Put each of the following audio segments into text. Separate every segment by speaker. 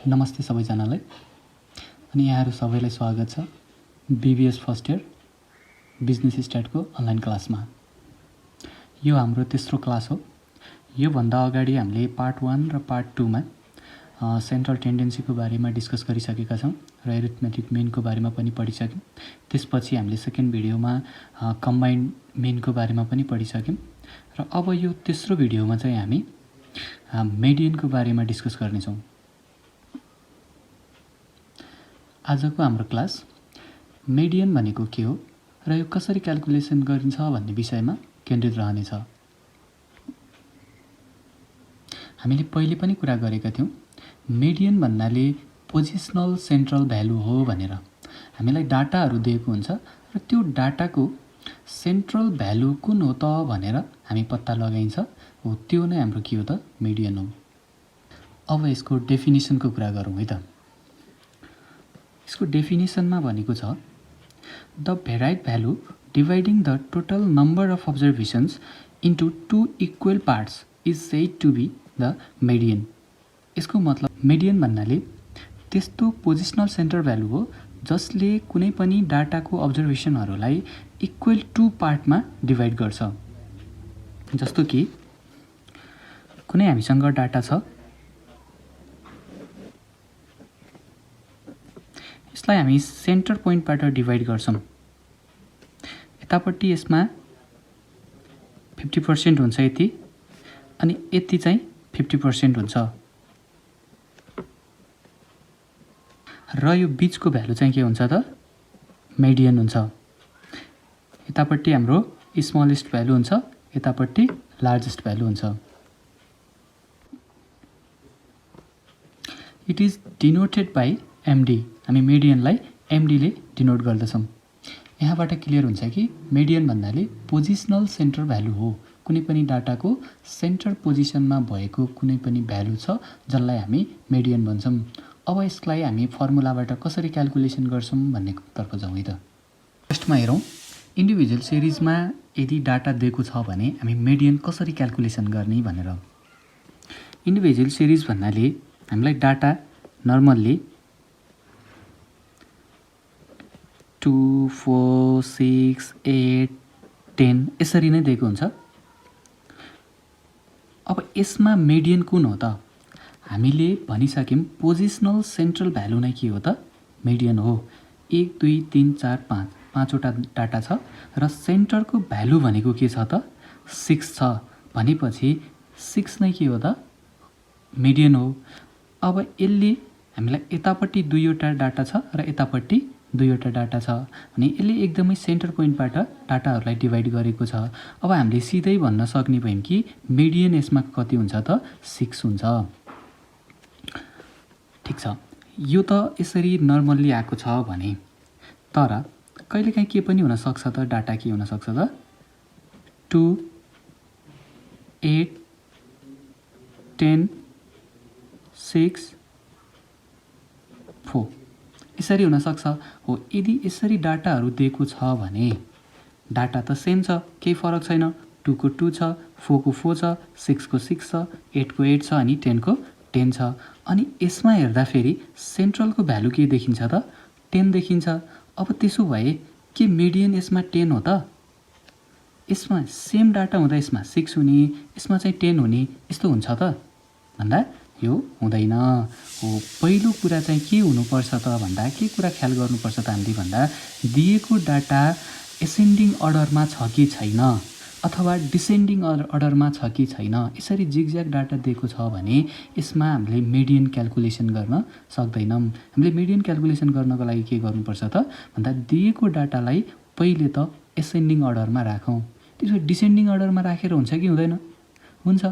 Speaker 1: नमस्ते सबैजनालाई अनि यहाँहरू सबैलाई स्वागत छ बीबीएस फर्स्ट इयर बिजनेस स्टार्टको अनलाइन क्लासमा। यो हाम्रो तेस्रो क्लास हो। यो भन्दा अगाडि हामीले पार्ट 1 र पार्ट 2 मा सेन्ट्रल टेन्डेन्सीको बारेमा डिस्कस गरिसकेका छौं र एरिथमेटिक मीनको बारेमा पनि पढिसक्यौं। त्यसपछि हामीले सेकेन्ड भिडियोमा कम्बाइन्ड मीनको बारेमा पनि पढिसक्यौं र अब यो तेस्रो भिडियोमा चाहिँ हामी मेडियनको बारेमा डिस्कस गर्ने छौं। आजको हाम्रो क्लास मेडियन भनेको के हो र यो कसरी क्याल्कुलेसन गरिन्छ भन्ने विषयमा केन्द्रित रहनेछ। हामीले पहिले पनि कुरा गरेका थियौं मेडियन भन्नाले पोजिसनल सेन्ट्रल भ्यालु हो भनेर। हामीलाई डाटाहरु दिएको हुन्छ र त्यो डाटाको सेन्ट्रल भ्यालु कुन हो त भनेर हामी पत्ता लगाइन्छ। हो त्यो नै हाम्रो के हो त मेडियन हो। अब यसको डेफिनिसनको कुरा गरौँ है त। इसको डेफिनिसनमा भनेको छ the varied value dividing the total number of observations into two equal parts is said to be the median. यसको मतलब मेडियन भन्नाले त्यस्तो पोजिसनल सेन्टर भ्यालु हो जसले कुनै पनि डाटाको अब्जर्भेसनहरूलाई इक्वल टू पार्टमा डिवाइड गर्छ। जस्तो कि कुनै हामीसँग डाटा छ, यसलाई हामी सेन्टर पोइन्टबाट डिवाइड गर्छौं। यतापट्टि यसमा 50% हुन्छ यति अनि यति चाहिँ 50% हुन्छ र यो बीचको भ्यालु चाहिँ के हुन्छ त मेडियन हुन्छ। यतापट्टि हाम्रो स्मलेस्ट भ्यालु हुन्छ, यतापट्टि लार्जेस्ट भ्यालु हुन्छ। It is denoted by MD. हामी मेडियनलाई एमडी ले डिनोट गर्दछौं। यहाँबाट क्लियर हुन्छ कि मेडियन भन्नाले पोजिसनल सेन्टर भ्यालु हो। कुनै पनि डाटाको सेन्टर पोजिसनमा भएको कुनै पनि भ्यालु छ जसलाई हामी मेडियन भन्छौं। अब यसलाई हामी फर्मुलाबाट कसरी क्याल्कुलेसन गर्छौं भन्ने तर्फ जाउँ है त। फर्स्टमा हेरौं इन्डिभिजुअल सिरिजमा यदि डाटा दिएको छ भने हामी मेडियन कसरी क्याल्कुलेसन गर्ने भनेर। इन्डिभिजुअल सिरिज भन्नाले हामीलाई डाटा नर्मल्ली 2, 4, 6, 8, 10 यसरी नै दिएको हुन्छ। अब यसमा मेडियन कुन हो त? हामीले भनिसक्यौं पोजिसनल सेन्ट्रल भ्यालु नै के हो त मेडियन हो। 1, 2, 3, 4, 5 पाँचवटा डाटा छ र सेन्टरको भ्यालु भनेको के छ त 6 छ भनेपछि 6 नै के हो त मेडियन हो। अब यसले हामीलाई यतापट्टि दुईवटा डाटा छ र यतापट्टि दुईवटा डाटा छ अनि यसले एकदमै सेन्टर पोइन्टबाट डाटाहरूलाई डिवाइड गरेको छ। अब हामीले सिधै भन्न सक्ने भयौं कि मेडियन यसमा कति हुन्छ त 6 हुन्छ। ठीक छ, यो त यसरी नर्मल्ली आएको छ भने तर कहिलेकाहीँ के पनि हुन सक्छ त डाटा के हुन सक्छ त 2, 8, 10, 6, 4 यसरी हुन सक्छ। हो यदि यसरी डाटाहरू दिएको छ भने डाटा त सेम छ, केही फरक छैन। 2 को 2 छ, 4 को 4 छ, 6 को 6 छ, 8 को 8 छ अनि 10 को 10 छ। अनि यसमा हेर्दा फेरि सेन्ट्रलको भ्यालु के देखिन्छ त 10 देखिन्छ। अब त्यसो भए के मेडियन यसमा 10 हो त? यसमा सेम डाटा हुँदा यसमा 6 हुने, यसमा चाहिँ 10 हुने यस्तो हुन्छ त भन्दा यो हुँदैन। हो पहिलो कुरा चाहिँ के हुनुपर्छ त भन्दा के कुरा ख्याल गर्नुपर्छ त हामीले भन्दा दिएको डाटा एसेन्डिङ अर्डरमा छ कि छैन अथवा डिसेन्डिङ अर्डरमा छ कि छैन। यसरी जिगज्याग डाटा दिएको छ भने यसमा हामीले मेडियन क्याल्कुलेसन गर्न सक्दैनौं। हामीले मेडियन क्याल्कुलेसन गर्नको लागि के गर्नुपर्छ त भन्दा दिएको डाटालाई पहिले त एसेन्डिङ अर्डरमा राखौं। त्यसो डिसेन्डिङ अर्डरमा राखेर हुन्छ कि हुँदैन? हुन्छ।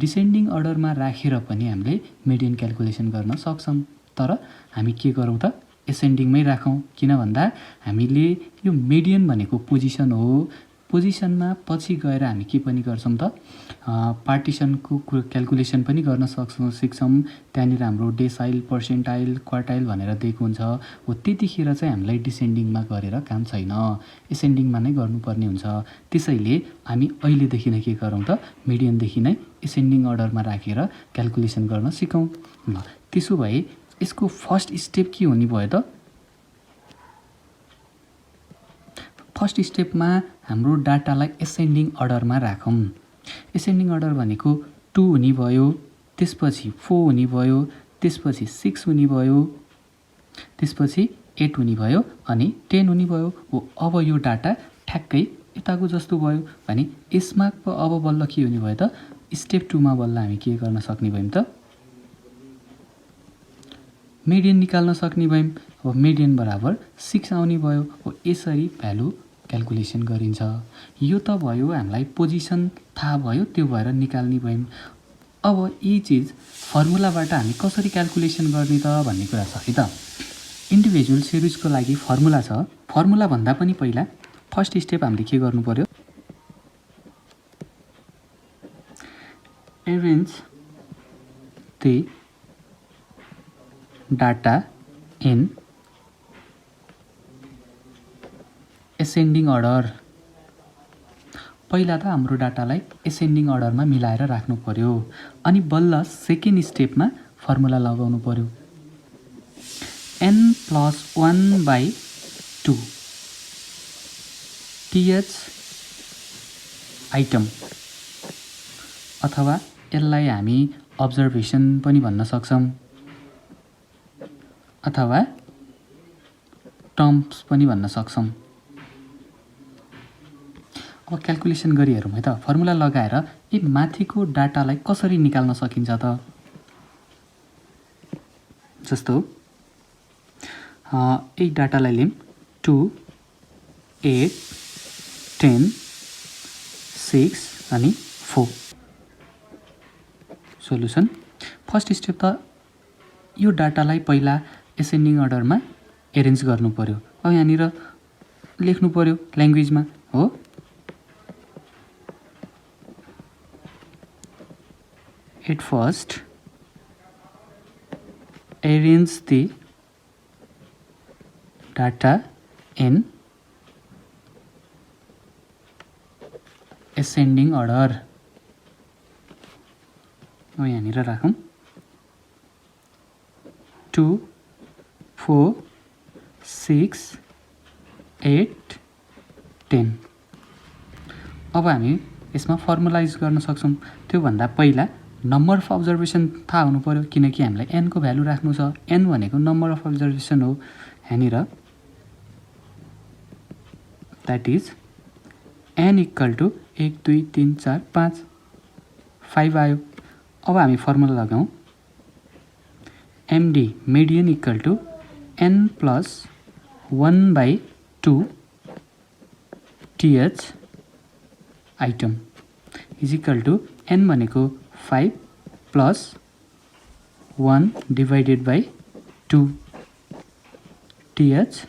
Speaker 1: डिसेन्डिङ अर्डरमा राखेर पनि हामीले मेडियन क्याल्कुलेसन गर्न सक्छौं। तर हामी के गरौँ त एसेन्डिङमै राखौं। किन भन्दा हामीले यो मेडियन भनेको पोजिसन हो। पोजिसनमा पछि गएर हामी के पनि गर्छौं त पार्टिसनको क्याल्कुलेसन पनि गर्न सिक्छौं। त्यहाँनिर हाम्रो डेसाइल, पर्सेन्टाइल, क्वार्टाइल भनेर दिएको हुन्छ। हो त्यतिखेर चाहिँ हामीलाई डिसेन्डिङमा गरेर काम छैन, एसेन्डिङमा नै गर्नुपर्ने हुन्छ। त्यसैले हामी अहिलेदेखि नै के गरौँ त मेडियनदेखि नै एसेन्डिङ अर्डरमा राखेर क्याल्कुलेसन गर्न सिकौं। त्यसो भए यसको फर्स्ट स्टेप के हुने भयो त? फर्स्ट स्टेपमा हाम्रो डाटालाई एसेन्डिङ अर्डरमा राखौँ। एसेन्डिङ अर्डर भनेको 2 हुने भयो, त्यसपछि 4 हुने भयो, त्यसपछि 6 हुने भयो, त्यसपछि 8 हुने भयो अनि 10 हुने भयो। हो, अब यो डाटा ठ्याक्कै यताको जस्तो भयो भने यसमा अब बल्ल के हुने भयो त? स्टेप 2 मा बल्ल हामी के गर्न सक्ने भयौँ त? मिडियन निकाल्न सक्ने भयौँ। अब मिडियन बराबर 6 आउने भयो। हो, यसरी भ्यालु क्याल्कुलेसन गरिन्छ। यो त भयो हामीलाई पोजिसन थाहा भयो, त्यो भएर निकाल्ने भयौँ। अब यी चिज फर्मुलाबाट हामी कसरी क्याल्कुलेसन गर्ने त भन्ने कुरा छ है त। इन्डिभिजुअल सिरिजको लागि फर्मुला छ। फर्मुला भन्दा पनि पहिला फर्स्ट स्टेप हामीले के गर्नु पर्यो? Arrange the data in ascending order. पहिला त हाम्रो डाटालाई एसेन्डिङ अर्डरमा मिलाएर राख्नु पर्यो अनि बल्ल सेकेन्ड स्टेपमा फर्मुला लगाउनु पर्यो। n+1/2 th आइटम, अथवा यसलाई हामी अब्जर्भेसन पनि भन्न सक्छौँ अथवा टर्म्स पनि भन्न सक्छौँ। अब क्याल्कुलेसन गरी हेरौँ है त। फर्मुला लगाएर यी माथिको डाटालाई कसरी निकाल्न सकिन्छ त? जस्तो यही डाटालाई लियौँ 2, 8, 10, 6 अनि 4। सोलुसन फर्स्ट स्टेप त यो डाटालाई पहिला एसेन्डिङ अर्डरमा एरेन्ज गर्नु पर्यो। अब यहाँनिर लेख्नु पर्यो ल्याङ्ग्वेजमा हो। At first, arrange the data in ascending order. अब यहाँनिर राखौँ 2, 4, 6, 8, 10। अब हामी यसमा फर्मुलाइज गर्न सक्छौँ। त्योभन्दा पहिला नम्बर अफ अब्जर्भेसन थाहा हुनु पर्यो, किनकि हामीलाई n को भ्यालु राख्नु छ। n भनेको नम्बर अफ अब्जर्भेसन हो। यहाँनिर that is n equal to 1, 2, 3, 4, 5, 5 आयो। अब हामी फर्मुला लगाउँ md median equal to n+1/2 th item is equal to n भनेको 5 + 1 divided by 2 th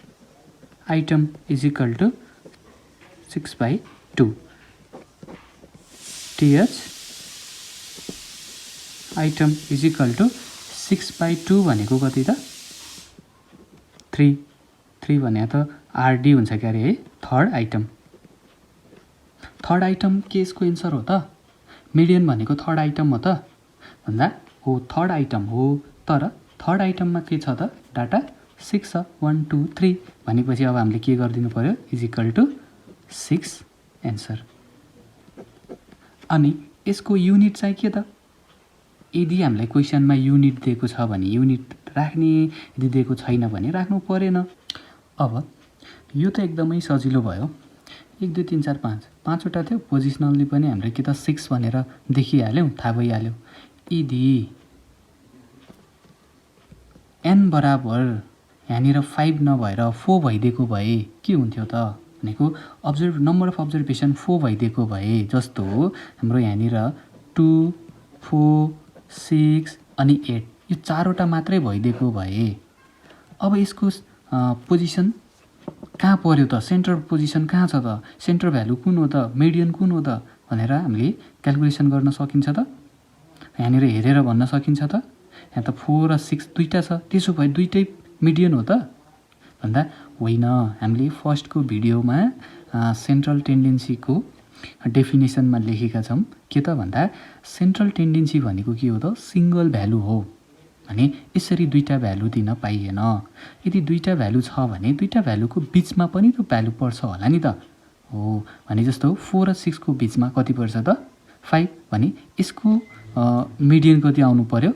Speaker 1: item is equal to 6/2 th item is equal to 6/2 भनेको कति त? 3 भने त आरडी हुन्छ क्या अरे है। थर्ड आइटम के यसको एन्सर हो त? मिडियन भनेको थर्ड आइटम हो त भन्दा हो, थर्ड आइटम हो। तर थर्ड आइटममा के छ त? डाटा 6 छ। 1, 2, 3 भनेपछि अब हामीले के गरिदिनु पर्यो? Is equal to 6 answer. अनि यसको युनिट चाहिँ के त? यदि हामीलाई क्वेसनमा युनिट दिएको छ भने युनिट राख्ने, यदि दिएको छैन भने राख्नु परेन। अब यो त एकदमै सजिलो भयो। 1, 2, 3, 4, 5 पाँचवटा थियो। पोजिसनल्ली पनि हामीले कि त 6 भनेर देखिहाल्यौँ, थाहा भइहाल्यो। यदि n बराबर यहाँनिर 5 नभएर 4 भइदिएको भए के हुन्थ्यो त भनेको नम्बर अफ अब्जर्भेसन 4 भइदिएको भए, जस्तो हाम्रो यहाँनिर 2, 4, 6 अनि 8 यो चारवटा मात्रै भइदिएको भए अब यसको पोजिसन कहाँ पर्यो त? सेन्टर पोजिसन कहाँ छ त? सेन्टर भ्यालु कुन हो त? मिडियन कुन हो त भनेर हामीले क्याल्कुलेसन गर्न सकिन्छ त? यहाँनिर हेरेर भन्न सकिन्छ त? यहाँ त 4 र 6 दुईटा छ, त्यसो भए दुईटै मिडियन हो त भन्दा होइन। हामीले फर्स्टको भिडियोमा सेन्ट्रल टेन्डेन्सीको डेफिनेसनमा लेखेका छौँ के त भन्दा सेन्ट्रल टेन्डेन्सी भनेको के हो त? सिङ्गल भ्यालु हो भने यसरी दुईटा भ्यालु दिन पाइएन। यदि दुईटा भ्यालु छ भने दुईटा भ्यालुको बिचमा पनि त भ्यालु पर्छ होला नि त। हो भने जस्तो 4 र 6 को बिचमा कति पर्छ त 5 भने यसको मिडियन कति आउनु पर्यो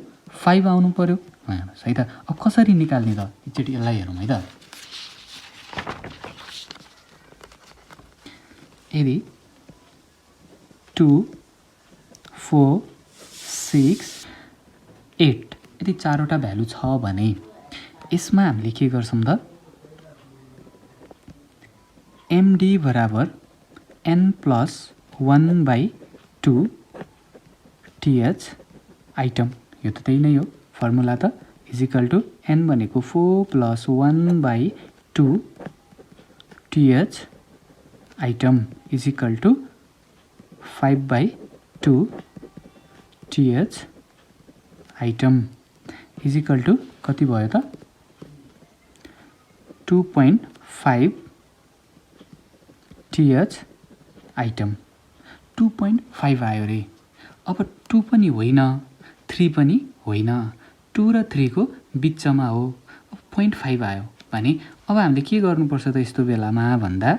Speaker 1: 5 आउनु पर्यो हेर्नुस् है त। अब कसरी निकाल्ने त एकचोटि यसलाई हेरौँ है त। यदि 2 4 6 8 यदि चारवटा भ्यालु छ भने यसमा हामीले के गर्छौँ त एमडी बराबर n प्लस 1/2 th आइटम यो त त्यही नै हो फर्मुला त इजिकल टु n भनेको 4 plus 1/2 th item is equal to 5/2 th item is equal to कति भयो त 2.5 th आइटम 2.5 आयो रे। अब 2 पनि होइन 3 पनि होइन 2 र 3 को बिचमा हो 0.5 आयो भने अब हामीले के गर्नुपर्छ त यस्तो बेलामा भन्दा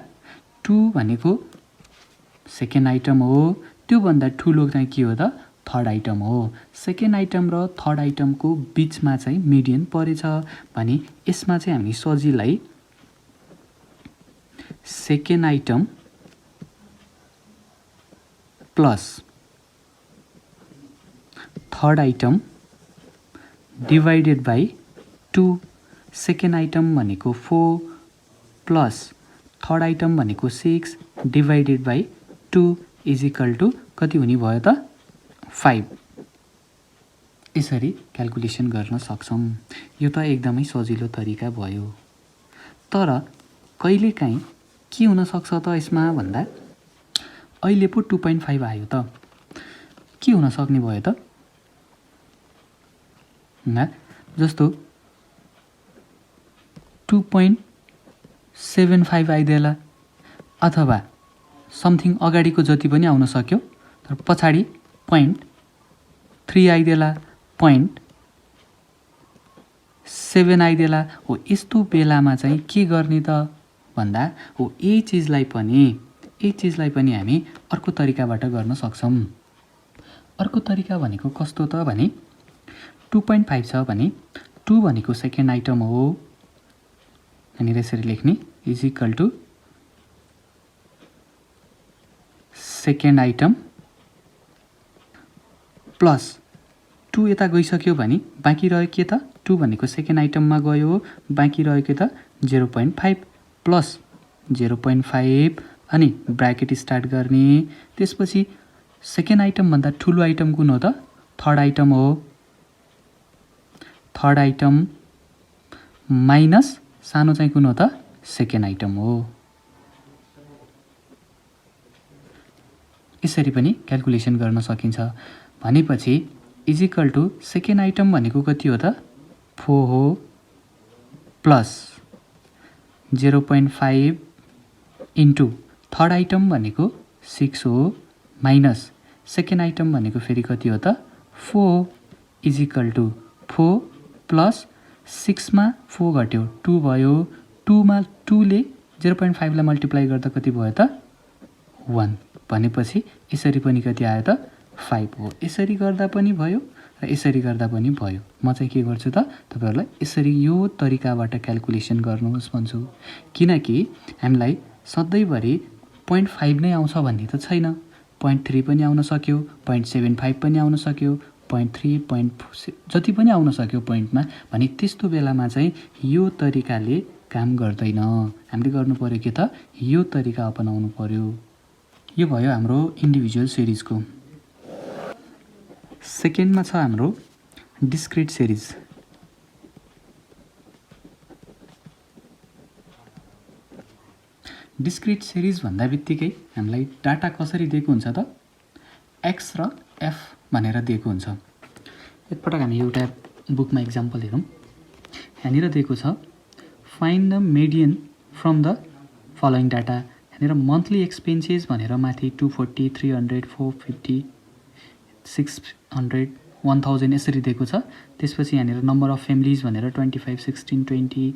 Speaker 1: 2 भनेको सेकेन्ड आइटम हो त्यो भन्दा ठुलो चाहिँ के हो त थर्ड आइटम हो। सेकेन्ड आइटम र थर्ड आइटमको बिचमा चाहिँ मिडियन परेछ भने यसमा चाहिँ हामी सजिलै second item plus third item divided by 2 second item भनेको 4 प्लस थर्ड आइटम भनेको 6 डिवाइडेड बाई 2 इजिकल टु कति हुने भयो त 5। यसरी क्याल्कुलेसन गर्न सक्छौँ। यो त एकदमै सजिलो तरिका भयो। तर कहिलेकाहीँ के हुन सक्छ त यसमा भन्दा अहिले पो 2.5 आयो त के हुन सक्ने भयो त जस्तो 2.75 आइदेला अथवा समथिङ अगाडिको जति पनि आउन सक्यो तर पछाडि 0.3 आइदेला 0.7 आइदेला हो। यस्तो बेलामा चाहिँ के गर्ने त भन्दा हो यही चिजलाई पनि हामी अर्को तरिकाबाट गर्न सक्छौँ। अर्को तरिका भनेको कस्तो त भने 2.5 छ भने 2 भनेको सेकेन्ड आइटम हो अनि यसरी लेख्ने is equal to second item plus 2 यता गइसक्यो भने बाँकी रह्यो के त 2 भनेको सेकेन्ड आइटममा गयो बाँकी रहेको त 0.5 प्लस 0.5 अनि ब्राकेट स्टार्ट गर्ने। त्यसपछि सेकेन्ड आइटमभन्दा ठुलो आइटम कुन हो त थर्ड आइटम हो। थर्ड आइटम माइनस सानो चाहिँ कुन हो त सेकेन्ड आइटम हो। यसरी पनि क्याल्कुलेसन गर्न सकिन्छ। भनेपछि इजिकल टु सेकेन्ड आइटम भनेको कति हो त 4 हो प्लस 0.5 इन्टु थर्ड आइटम भनेको 6 हो माइनस सेकेन्ड आइटम भनेको फेरि कति हो त 4 इजिकल टु 4 प्लस 6 मा 4 घट्यो 2 भयो 2 मा 2 ले 0.5 लाई मल्टिप्लाई गर्दा कति भयो त 1 भनेपछि यसरी पनि कति आयो त 5 हो। यसरी गर्दा पनि भयो र यसरी गर्दा पनि भयो। म चाहिँ के गर्छु त तपाईहरुलाई यसरी यो तरिकाबाट क्याल्कुलेसन गर्नुहोस् भन्छु किनकि हामीलाई सधैँभरि 0.5 नै आउँछ भन्ने त छैन। 0.3 पनि आउन सक्यो 0.75 पनि आउन सक्यो 0.3 0.4 जति पनि आउन सक्यो पोइन्टमा भने त्यस्तो बेलामा चाहिँ यो तरिकाले काम गर्दैन। हामीले गर्नु पर्यो के त यो तरिका अपनाउनु पर्यो। यो भयो हाम्रो इन्डिभिजुअल सिरिजको। सेकेन्डमा छ हाम्रो डिस्क्रिट सिरिज। डिस्क्रिट सिरिज भन्दा बित्तिकै हामीलाई डाटा कसरी दिएको हुन्छ त x र f भनेर दिएको हुन्छ। एकपटक हामी एउटा बुकमा एक्जाम्पल हेरौँ। यहाँनिर दिएको छ find the median from the following data. यहाँनिर मन्थली एक्सपेन्सेस भनेर माथि 240 300 450 600 1000 यसरी दिएको छ। त्यसपछि यहाँनिर नम्बर अफ फ्यामिलीज भनेर 25, 16, 20,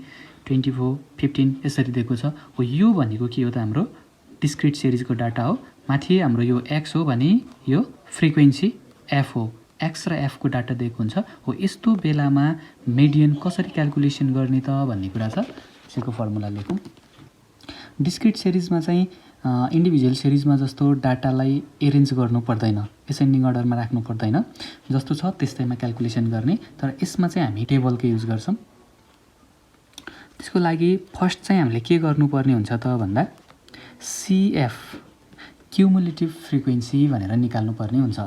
Speaker 1: 24, 15 यसरी दिएको छ। हो यो भनेको के हो त हाम्रो डिस्क्रिट सिरिजको डाटा हो। माथि हाम्रो यो एक्स हो भने यो फ्रिक्वेन्सी एफ हो। एक्स र एफको डाटा दिएको हुन्छ। हो यस्तो बेलामा मिडियन कसरी क्याल्कुलेसन गर्ने त भन्ने कुरा छ। त्यसको फर्मुला लेखौँ। डिस्क्रिट सिरिजमा चाहिँ इन्डिभिजुअल सिरिजमा जस्तो डाटालाई एरेन्ज गर्नु पर्दैन, एसेन्डिङ अर्डरमा राख्नु पर्दैन, जस्तो छ त्यस्तैमा क्याल्कुलेसन गर्ने। तर यसमा चाहिँ हामी टेबलको युज गर्छौँ। त्यसको लागि फर्स्ट चाहिँ हामीले के गर्नुपर्ने हुन्छ त भन्दा सिएफ क्युमुलेटिभ फ्रिक्वेन्सी भनेर निकाल्नुपर्ने हुन्छ।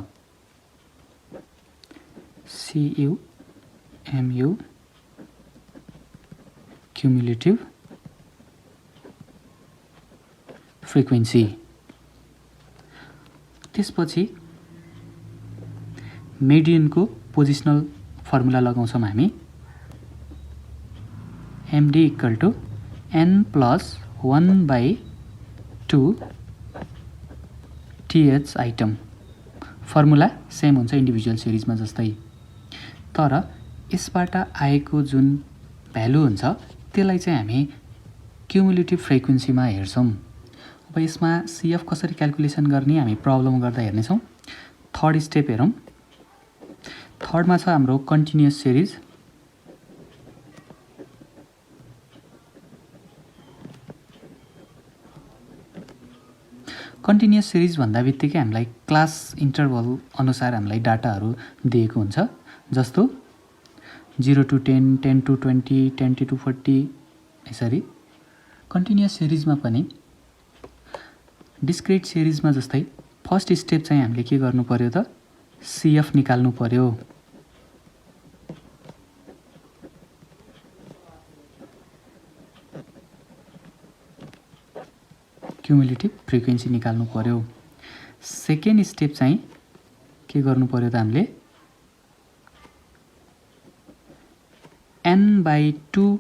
Speaker 1: CUMU cumulative frequency. त्यसपछि मिडियनको पोजिसनल फर्मुला लगाउँछौँ हामी। MD = n+1/2 TH item. Formula same हुन्छ इन्डिभिजुअल सिरिजमा जस्तै, तर यसबाट आएको जुन भ्यालु हुन्छ त्यसलाई चाहिँ हामी क्युमुलेटिभ फ्रिक्वेन्सीमा हेर्छौँ। अब यसमा CF कसरी क्याल्कुलेसन गर्ने हामी प्रब्लम गर्दा हेर्नेछौँ। थर्ड स्टेप हेरौँ। थर्डमा छ हाम्रो कन्टिन्युअस सिरिज। कन्टिन्युअस सिरिज भन्दा बित्तिकै हामीलाई क्लास इन्टरभल अनुसार हामीलाई डाटाहरू दिएको हुन्छ, जस्तो 0 to 10, 10 to 20, 20 to 40 यसरी। कन्टिन्युअस सिरिजमा पनि डिस्क्रिट सिरिजमा जस्तै फर्स्ट स्टेप चाहिँ हामीले के गर्नु पर्यो त CF निकाल्नु पर्यो। क्युमुलेटिभ फ्रिक्वेन्सी निकाल्नु पर्यो। सेकेन्ड स्टेप चाहिँ के गर्नु पर्यो त हामीले n/2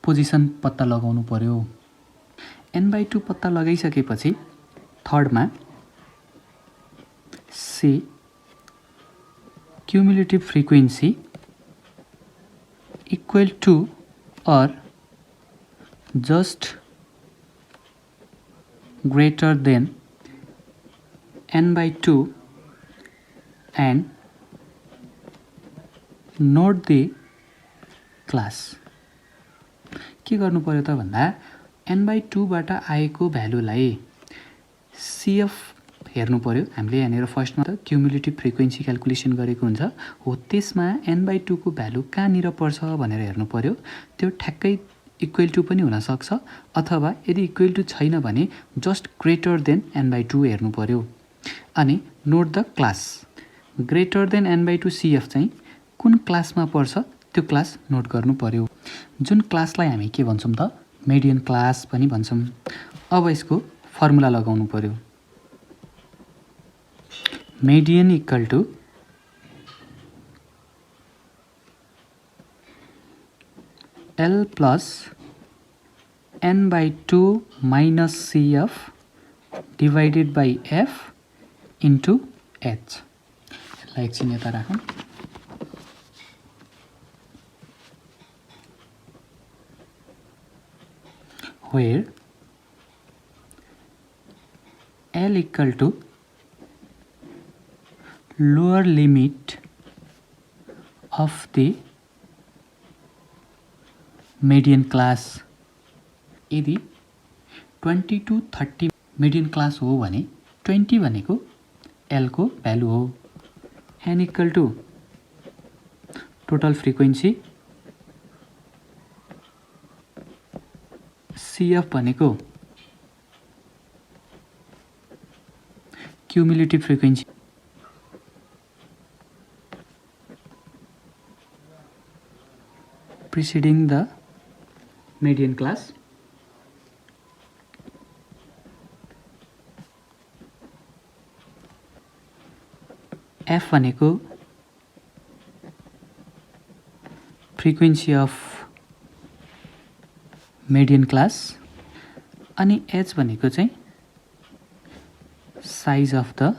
Speaker 1: पोजिसन पत्ता लगाउनु पर्यो। n/2 पत्ता लगाइसकेपछि थर्डमा C cumulative frequency equal to or just greater than n/2 and note the class। के गर्नु पर्यो त भन्दा n/2 बाट आएको भ्यालुलाई CF हेर्नु पर्यो। हामीले यहाँनिर फर्स्टमा त क्युमुलेटिभ फ्रिक्वेन्सी क्याल्कुलेसन गरेको हुन्छ। हो त्यसमा n/2 को भ्यालु कहाँनिर पर्छ भनेर हेर्नु पर्यो। त्यो ठ्याक्कै इक्वल टु पनि हुनसक्छ, अथवा यदि इक्वल टु छैन भने जस्ट ग्रेटर देन n/2 हेर्नु पर्यो। अनि note the class. Greater than n/2 CF चाहिँ कुन क्लासमा पर्छ त्यो क्लास नोट गर्नु पर्यो। जुन क्लासलाई हामी के भन्छौँ त मिडियन क्लास पनि भन्छौँ। अब यसको फर्मुला लगाउनु पर्यो। Median equal to L plus n/2 minus CF divided by F into H। यसलाई एकछिन यता राखौँ। Where L equal to lower limit of the median class. यदि 20 to 30 मिडियन क्लास हो भने 20 भनेको L को भ्यालु हो। n equal to total frequency, CF भनेको cumulative frequency, preceding the median class। F भनेको फ्रिक्वेन्सी अफ मिडियन क्लास, अनि H भनेको चाहिँ size of the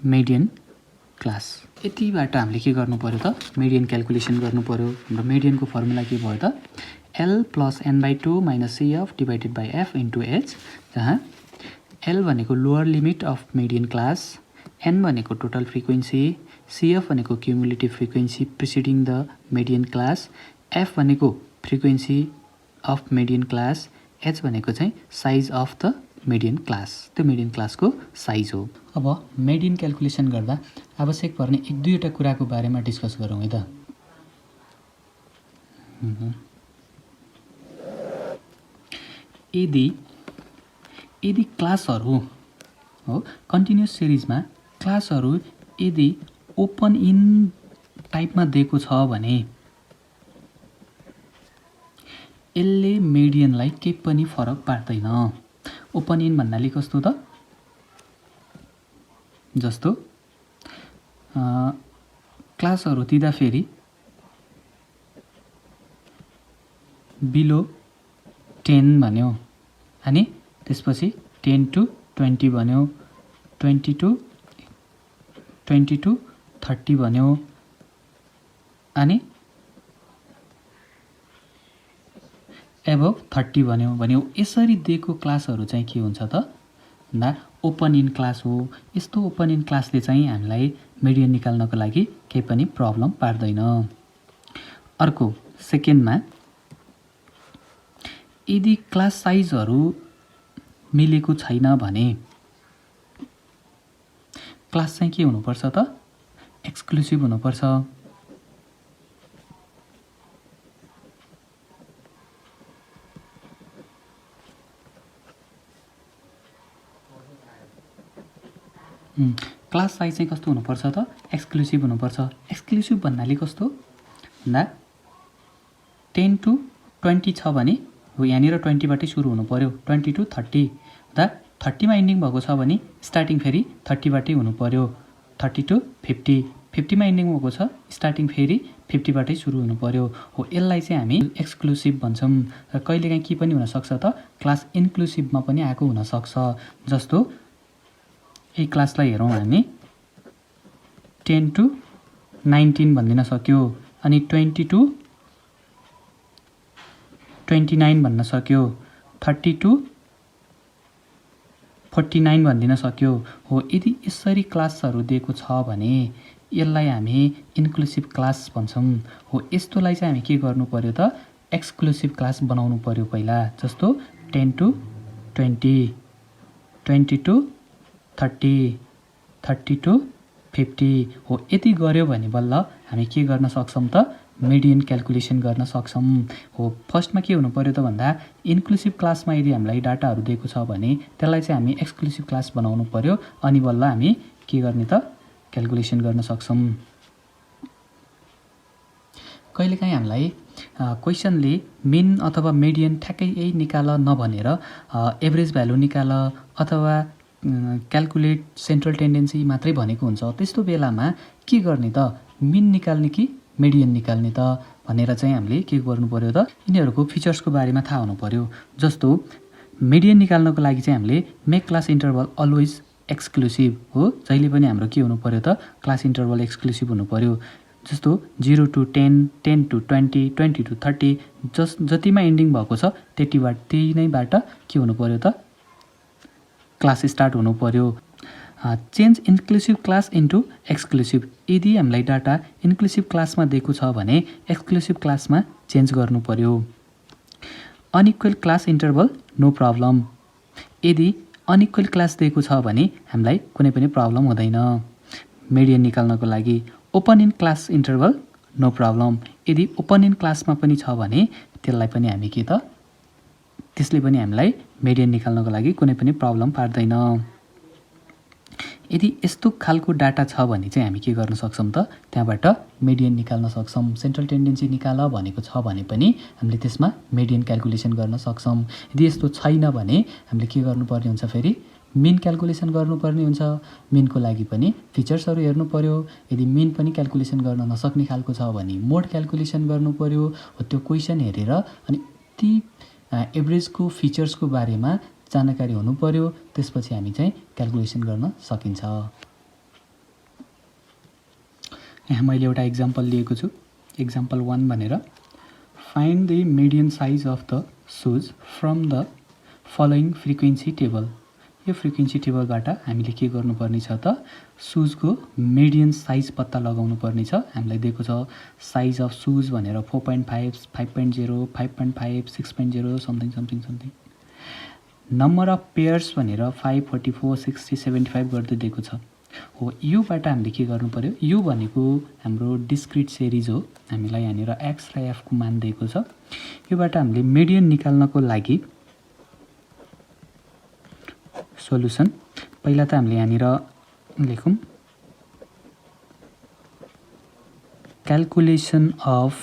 Speaker 1: median class. यतिबाट हामीले के गर्नु पर्यो त मिडियन क्याल्कुलेसन गर्नु पर्यो। हाम्रो मिडियनको फर्मुला के भयो त L + n/2 - CF divided by F into H, जहाँ L भनेको lower limit of median class, n भनेको टोटल फ्रिक्वेन्सी, CF भनेको cumulative frequency preceding the median class, F भनेको frequency of median class, H भनेको चाहिँ size of the median class, त्यो median क्लासको size हो। अब मिडियन क्याल्कुलेसन गर्दा आवश्यक पर्ने 1-2वटा कुराको बारेमा डिस्कस गरौँ है त। यदि क्लासहरू हो कन्टिन्युस सिरिजमा क्लासहरू यदि ओपन इन टाइपमा दिएको छ भने यसले मिडियनलाई केही पनि फरक पार्दैन। ओपन इन भन्नाले कस्तो त, जस्तो क्लासहरू दिँदाखेरि बिलो 10 भन्यो अनि त्यसपछि 10 to 20 भन्यो, 20 to 30 भन्यो अनि एबभ 30 भन्यो भन्यो। यसरी दिएको क्लासहरू चाहिँ के हुन्छ त भन्दा ओपन इन क्लास हो। यस्तो ओपन इन क्लासले चाहिँ हामीलाई मिडियन निकाल्नको लागि केही पनि प्रब्लम पार्दैन। अर्को सेकेन्डमा यदि क्लास साइजहरू मिलेको छैन भने क्लास चाहिँ के हुनुपर्छ त एक्सक्लुसिभ हुनुपर्छ। क्लास साइज चाहिँ कस्तो हुनुपर्छ त एक्सक्लुसिभ हुनुपर्छ। एक्सक्लुसिभ भन्नाले कस्तो भन्दा 10 to 20 छ भने हो यहाँनिर 20बाटै सुरु हुनु पर्यो, 20 to 30 हुँदा 30मा इन्डिङ भएको छ भने स्टार्टिङ फेरि 30बाटै हुनु पर्यो, 30 to 50, 50मा इन्डिङ भएको छ स्टार्टिङ फेरि 50बाटै सुरु हुनु पर्यो हो। यसलाई चाहिँ हामी एक्सक्लुसिभ भन्छौँ। र कहिलेकाहीँ के पनि हुनसक्छ त क्लास इन्क्लुसिभमा पनि आएको हुनसक्छ। जस्तो यही क्लासलाई हेरौँ हामी 10 to 19 भनिदिन सक्यो अनि 20 to 29 भन्न सक्यो, 30 to 49 भनिदिन सक्यो हो। यदि यसरी क्लासहरू दिएको छ भने यसलाई हामी इन्क्लुसिभ क्लास भन्छौँ हो। यस्तोलाई चाहिँ हामी के गर्नु पर्यो त एक्सक्लुसिभ क्लास बनाउनु पर्यो पहिला। जस्तो 10 to 20, 20 to 30, 30 to 50 हो। यति गऱ्यो भने बल्ल हामी के गर्न सक्छौँ त मिडियन क्याल्कुलेसन गर्न सक्छौँ हो। फर्स्टमा के हुनु पर्यो त भन्दा इन्क्लुसिभ क्लासमा यदि हामीलाई डाटाहरू दिएको छ भने त्यसलाई चाहिँ हामी एक्सक्लुसिभ क्लास बनाउनु पर्यो अनि बल्ल हामी के गर्ने त क्याल्कुलेसन गर्न सक्छौँ। कहिलेकाहीँ हामीलाई क्वेसनले मिन अथवा मिडियन ठ्याक्कै यही निकाल नभनेर एभरेज भ्यालु निकाल अथवा क्याल्कुलेट सेन्ट्रल टेन्डेन्सी मात्रै भनेको हुन्छ। त्यस्तो बेलामा के गर्ने त मिन निकाल्ने कि मिडियन निकाल्ने त भनेर चाहिँ हामीले के गर्नु पर्यो त यिनीहरूको फिचर्सको बारेमा थाहा हुनु पर्यो। जस्तो मिडियन निकाल्नको लागि चाहिँ हामीले make class interval always exclusive हो। जहिले पनि हाम्रो के हुनु पर्यो त क्लास इन्टरभल एक्सक्लुसिभ हुनु पर्यो। जस्तो 0 to 10, 10 to 20, 20 to 30 जतिमा इन्डिङ भएको छ त्यही नैबाट के हुनु पर्यो त क्लास स्टार्ट हुनु पर्यो। Change inclusive class into exclusive. यदि हामीलाई डाटा इन्क्लुसिभ क्लासमा दिएको छ भने एक्सक्लुसिभ क्लासमा चेन्ज गर्नु पर्यो। Unequal class interval no problem. यदि अनइक्वल क्लास दिएको छ भने हामीलाई कुनै पनि प्रब्लम हुँदैन मिडियन निकाल्नको लागि। Open end class interval no problem. यदि ओपन इन क्लासमा पनि छ भने त्यसले पनि हामीलाई मिडियन निकाल्नको लागि कुनै पनि प्रब्लम पार्दैन। यदि यस्तो खालको डाटा छ भने चाहिँ हामी के गर्न सक्छौँ त त्यहाँबाट मिडियन निकाल्न सक्छौँ। सेन्ट्रल टेन्डेन्सी निकाल भनेको छ भने पनि हामीले त्यसमा मिडियन क्याल्कुलेसन गर्न सक्छौँ। यदि यस्तो छैन भने हामीले के गर्नुपर्ने हुन्छ फेरि मिन क्याल्कुलेसन गर्नुपर्ने हुन्छ। मिनको लागि पनि फिचर्सहरू हेर्नु पर्यो। यदि मिन पनि क्याल्कुलेसन गर्न नसक्ने खालको छ भने मोड क्याल्कुलेसन गर्नु पर्यो हो। त्यो क्वेसन हेरेर अनि ती एभरेजको फिचर्सको बारेमा जानकारी हुनु पर्यो। त्यसपछि हामी चाहिँ क्याल्कुलेसन गर्न सकिन्छ। यहाँ मैले एउटा इक्जाम्पल लिएको छु, इक्जाम्पल 1 भनेर। Find the median size of the shoes from the following frequency table. यो फ्रिक्वेन्सी टेबलबाट हामीले के गर्नुपर्ने छ त, सुजको मिडियन साइज पत्ता लगाउनु पर्ने छ। हामीलाई दिएको छ साइज अफ सुज भनेर 4.5, 5.0, 5.5, 6.0 something something something. Number of pairs भनेर 5, 44, 60, 75 गर्दै दिएको छ। हो युबाट हामीले के गर्नु पर्यो, यु भनेको हाम्रो डिस्क्रिट सिरिज हो। हामीलाई यहाँनिर एक्स र एफ को मान दिएको छ। योबाट हामीले मिडियन निकाल्नको लागि सोलुसन पहिला त हामीले यहाँनिर लेखौँ क्याल्कुलेसन अफ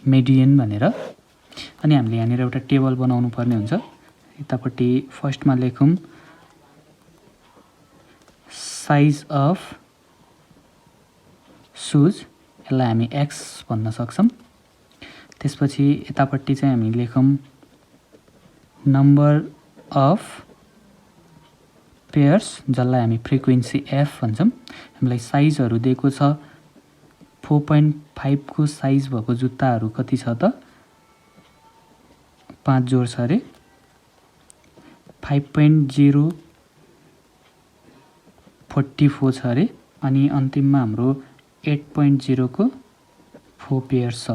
Speaker 1: मिडियन भनेर। अनि हामीले यहाँनिर एउटा टेबल बनाउनु पर्ने हुन्छ। यतापट्टि फर्स्टमा लेखौँ साइज अफ सुज, यसलाई हामी एक्स भन्न सक्छौँ। त्यसपछि यतापट्टि चाहिँ हामी लेखौँ नम्बर अफ पेयर्स, जसलाई हामी फ्रिक्वेन्सी एफ भन्छौँ। हामीलाई साइजहरू दिएको छ 4.5 को साइज भएको जुत्ताहरू कति छ त, 5 जोड छ अरे। 5.0 44 छ अरे। अनि अन्तिममा हाम्रो 8.0 को 4 पेयर्स छ।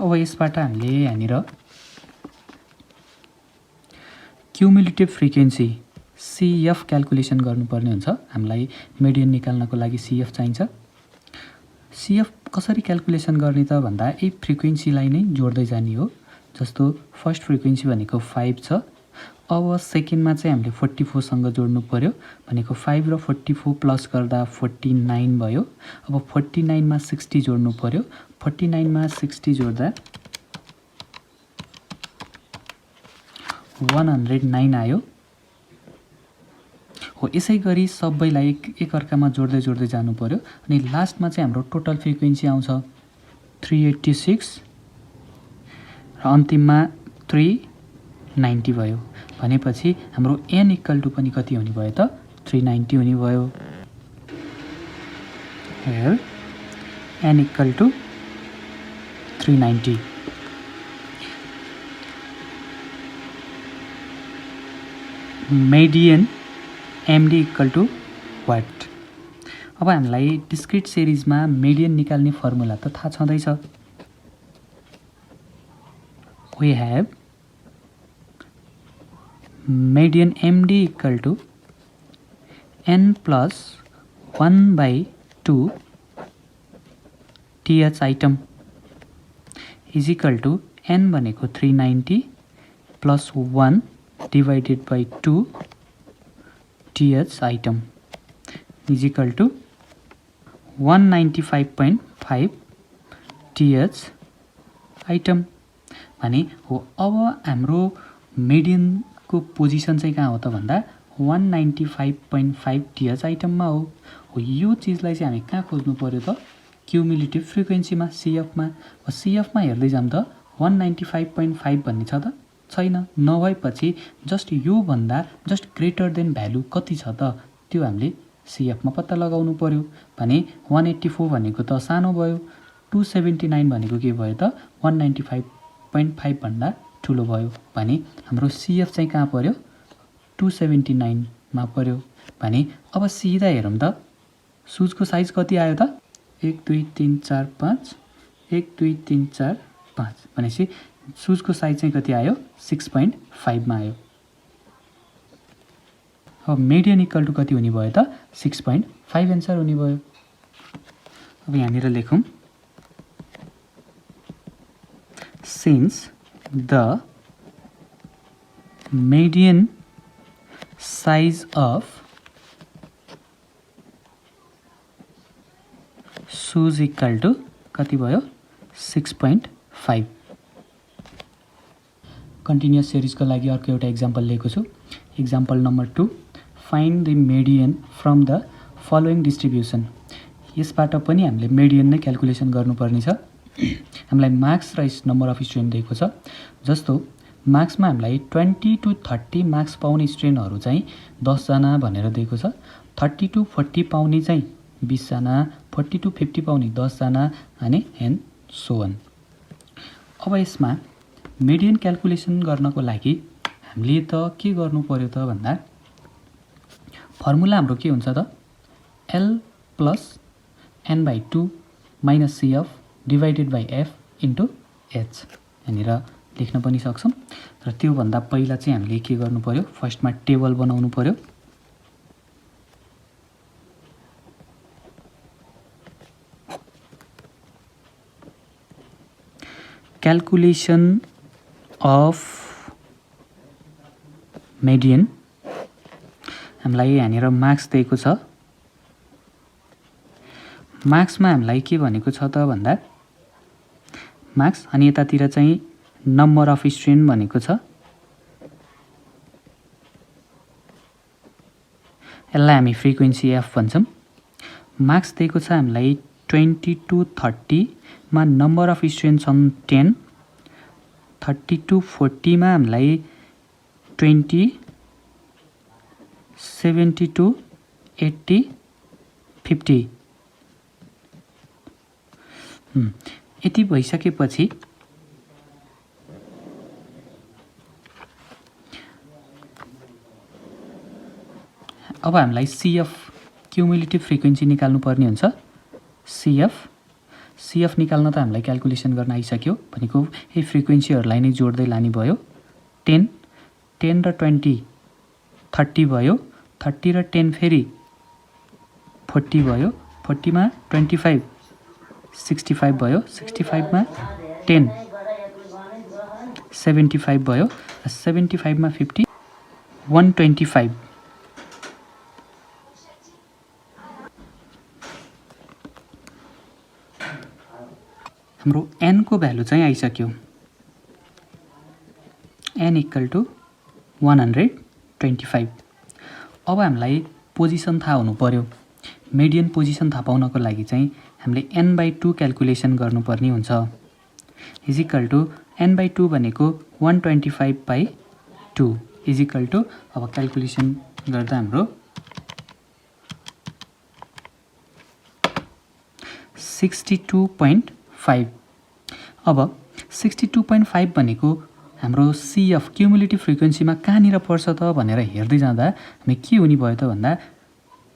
Speaker 1: अब यसबाट हामीले यहाँनिर क्युमुलेटिभ फ्रिक्वेन्सी सिएफ क्याल्कुलेसन गर्नुपर्ने हुन्छ। हामीलाई मिडियन निकाल्नको लागि सिएफ चाहिन्छ। सिएफ कसरी क्याल्कुलेसन गर्ने त भन्दा यही फ्रिक्वेन्सीलाई नै जोड्दै जाने हो। जस्तो फर्स्ट फ्रिक्वेन्सी भनेको 5 छ, अब सेकेन्डमा चाहिँ हामीले 44 सँग जोड्नु पर्यो भनेको 5 र 44 प्लस गर्दा 49 भयो। अब 49 मा 60 जोड्नु पर्यो, 49 मा 60 जोड्दा 109 आयो। हो यसै गरी सबैलाई एकअर्कामा जोड्दै जोड्दै जानु पर्यो। अनि लास्टमा चाहिँ हाम्रो टोटल फ्रिक्वेन्सी आउँछ 386 र अन्तिममा 390 भयो। भनेपछि हाम्रो n इक्वल टु पनि कति हुने भयो त, 390 हुने भयो। Here n equal to 390। Median MD equal to what. अब हामीलाई डिस्क्रिट सिरिजमा मिडियन निकाल्ने फर्मुला त थाहा छँदैछ। We have median MD equal to n plus 1/2 TH item is equal to n भनेको 390 plus 1 divided by 2 TH item is equal to 195.5 TH item भने हो। अब हाम्रो मिडियन को पोजिसन चाहिँ कहाँ हो त भन्दा 195.5 TH आइटममा हो। यो चिजलाई चाहिँ हामी कहाँ खोज्नु पर्यो त, क्युमुलेटिभ फ्रिक्वेन्सीमा सिएफमा। सिएफमा हेर्दै जाम त 195.5 भन्ने छ त छैन, नभएपछि जस्ट यो भन्दा जस्ट ग्रेटर देन भ्यालु कति छ त त्यो हामीले सिएफमा पत्ता लगाउनु पर्यो। भने 184 भनेको त सानो भयो, 279 भनेको के भयो त 195.5 भन्दा ठुलो भयो। भने हाम्रो सिएफ चाहिँ कहाँ पर्यो, 279 मा पर्यो। भने अब सिधा हेरौँ त सुजको साइज कति आयो त, 1 2 3 4 5, 1 2 3 4 5 भनेपछि सुजको साइज चाहिँ कति आयो, 6.5 मा आयो। अब मिडियन इक्वल टु कति हुने भयो त, 6.5 एन्सर हुने भयो। अब यहाँनिर लेखौँ since the median size of shoes equal to कति भयो, 6.5। कन्टिन्युअस सिरिजको लागि अर्को एउटा इक्जाम्पल लिएको छु। Example number 2, find the median from the following distribution. यसबाट पनि हामीले मिडियन नै क्याल्कुलेसन गर्नुपर्ने छ। हामीलाई मार्क्स र नम्बर अफ स्टुडेन्ट दिएको छ। जस्तो मार्क्समा हामीलाई 20 to 30 मार्क्स पाउने स्टुडेन्टहरू चाहिँ 10 जना भनेर दिएको छ। 30 to 40 पाउने चाहिँ 20 जना, 40 to 50 पाउने 10 जना अनि एन्ड सो अन। अब यसमा मिडियन क्याल्कुलेसन गर्नको लागि हामीले त के गर्नु पर्यो त भन्दा फर्मुला हाम्रो के हुन्छ त L plus n/2 minus CF divided by F into H यहाँनिर लेख्न पनि सक्छौँ। र त्योभन्दा पहिला चाहिँ हामीले के गर्नु पर्यो, फर्स्टमा टेबल बनाउनु पर्यो। क्याल्कुलेसन अफ मिडियन हामीलाई यहाँनिर मार्क्स दिएको छ। मार्क्समा हामीलाई के भनेको छ त भन्दा मार्क्स अनि यतातिर चाहिँ नम्बर अफ स्टुडेन्ट भनेको छ। यसलाई हामी फ्रिक्वेन्सी एफ भन्छौँ। मार्क्स दिएको छ हामीलाई 20 to 30 मा नम्बर अफ स्टुडेन्ट छन् 10, 30 to 40 मा हामीलाई 20, 70 to 80, 50। यति भइसकेपछि अब हामीलाई CF क्युमुलेटिभ फ्रिक्वेन्सी निकाल्नु पर्ने हुन्छ। CF निकाल्न त हामीलाई क्याल्कुलेसन गर्न आइसक्यो भनेको यही फ्रिक्वेन्सीहरूलाई नै जोड्दै लाने भयो। 10 र 20 30 भयो, 30 र 10 फेरि 40 भयो, 40 मा 25 65 भयो, 65 मा 10 75 भयो, 75 मा 50 125। हाम्रो n को भ्यालु चाहिँ आइसक्यो। n equal to 125। अब हामीलाई पोजिसन थाहा हुनु पर्यो। मिडियन पोजिसन थाहा पाउनको लागि चाहिँ हामीले n/2 क्याल्कुलेसन गर्नुपर्ने हुन्छ। इज इक्वल टु n/2 भनेको 125/2 इज इक्वल टु अब क्याल्कुलेसन गर्दा हाम्रो 62.5। अब 62.5 भनेको हाम्रो CF क्युमुलेटिभ फ्रिक्वेन्सीमा कहाँनिर पर्छ त भनेर हेर्दै जाँदा हामी के हुने भयो त भन्दा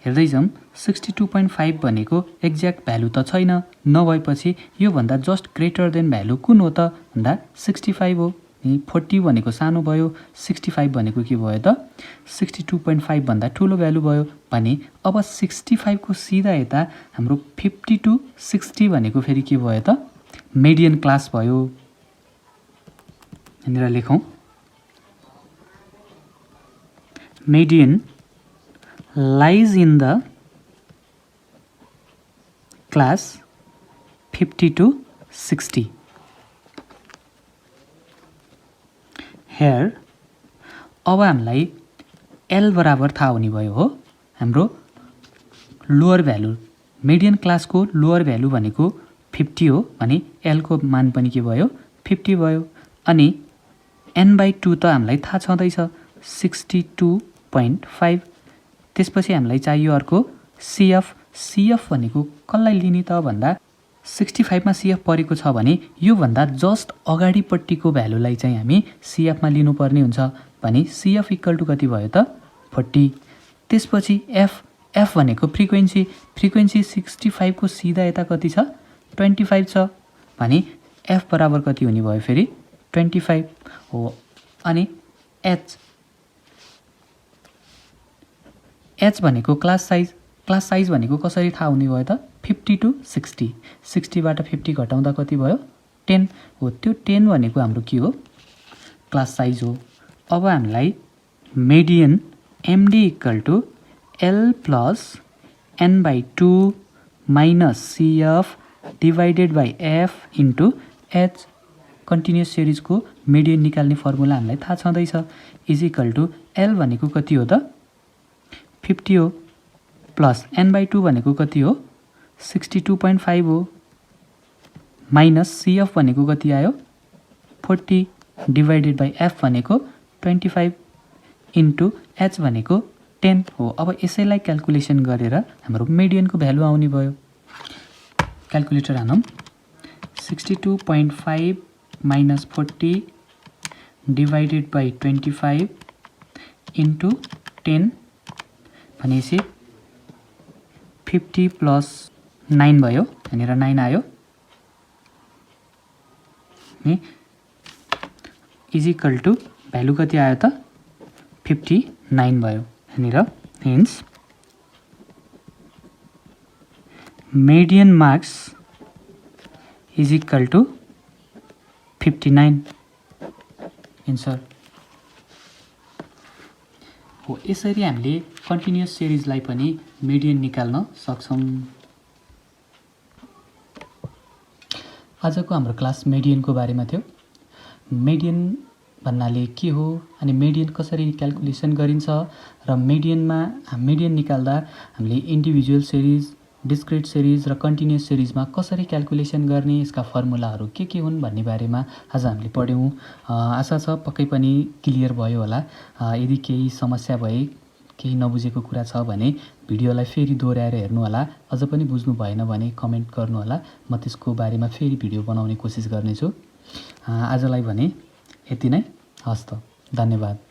Speaker 1: हेर्दै जाउँ 62.5 भनेको एक्ज्याक्ट भ्यालु त छैन, नभएपछि योभन्दा जस्ट ग्रेटर देन भ्यालु कुन हो त भन्दा 65 हो। 40 भनेको सानो भयो, 65 भनेको के भयो त 62.5 भन्दा ठुलो भ्यालु भयो भने अब 65 को सिधा यता हाम्रो 50 to 60 भनेको फेरि के भयो त मिडियन क्लास भयो। यहाँनिर लेखौँ median lies in the class 50 to 60 here। अब हामीलाई L बराबर थाहा हुने भयो हो। हाम्रो लोअर भ्यालु मिडियन क्लासको लोअर भ्यालु भनेको 50 हो भने L को मान पनि के भयो 50 भयो। अनि n/2 त हामीलाई थाहा छँदैछ 62.5। त्यसपछि हामीलाई चाहियो अर्को CF भनेको कसलाई लिने त भन्दा 65 मा CF परेको छ भने योभन्दा जस्ट अगाडिपट्टिको भ्यालुलाई चाहिँ हामी CF मा लिनुपर्ने हुन्छ भने CF इक्वल टु कति भयो त 40। त्यसपछि F भनेको फ्रिक्वेन्सी 65 को सिधा यता कति छ 25 छ भने F बराबर कति हुने भयो फेरि 25 हो। अनि H भनेको क्लास साइज भनेको कसरी थाहा हुने भयो त 50 to 60, 60 बाट 50 घटाउँदा कति भयो 10 हो। त्यो 10 भनेको हाम्रो के हो क्लास साइज हो। अब हामीलाई median MD equal to L plus n/2 minus CF divided by F into H continuous सिरिजको मिडियन निकाल्ने फर्मुला हामीलाई थाहा छँदैछ। इज इक्वल टु L भनेको कति हो त 50 हो प्लस n/2 भनेको कति हो 62.5 हो माइनस CF भनेको कति आयो 40 डिभाइडेड बाई F भनेको 25 इन्टु H भनेको 10 हो। अब यसैलाई क्याल्कुलेसन गरेर हाम्रो मिडियनको भ्यालु आउने भयो। क्याल्कुलेटर हानौँ। 62.5 - 40 डिभाइडेड बाई 25 इन्टु 10 भनेपछि 50 प्लस 9 भयो। यहाँनिर 9 आयो अनि इजिकल टु भ्यालु कति आयो त 59 भयो यहाँनिर। Hence median marks is equal to 59 answer हो। यसरी हामीले कन्टिन्युअस सिरिजलाई पनि मिडियन निकाल्न सक्छौँ। आजको हाम्रो क्लास मिडियनको बारेमा थियो। मिडियन भन्नाले के हो अनि मिडियन कसरी क्याल्कुलेसन गरिन्छ र मिडियन निकाल्दा हामीले इन्डिभिजुअल सिरिज, डिस्क्रिट सिरिज र कन्टिन्युअस सिरिजमा कसरी क्याल्कुलेसन गर्ने, यसका फर्मुलाहरू के हुन् भन्ने बारेमा आज हामीले पढ्यौँ। आशा छ पक्कै पनि क्लियर भयो होला। यदि केही समस्या भए, केही नबुझेको कुरा छ भने भिडियोलाई फेरि दोहोऱ्याएर हेर्नुहोला। अझ पनि बुझ्नु भएन भने कमेन्ट गर्नुहोला, म त्यसको बारेमा फेरि भिडियो बनाउने कोसिस गर्नेछु। आजलाई भने यति नै। हस्त, धन्यवाद।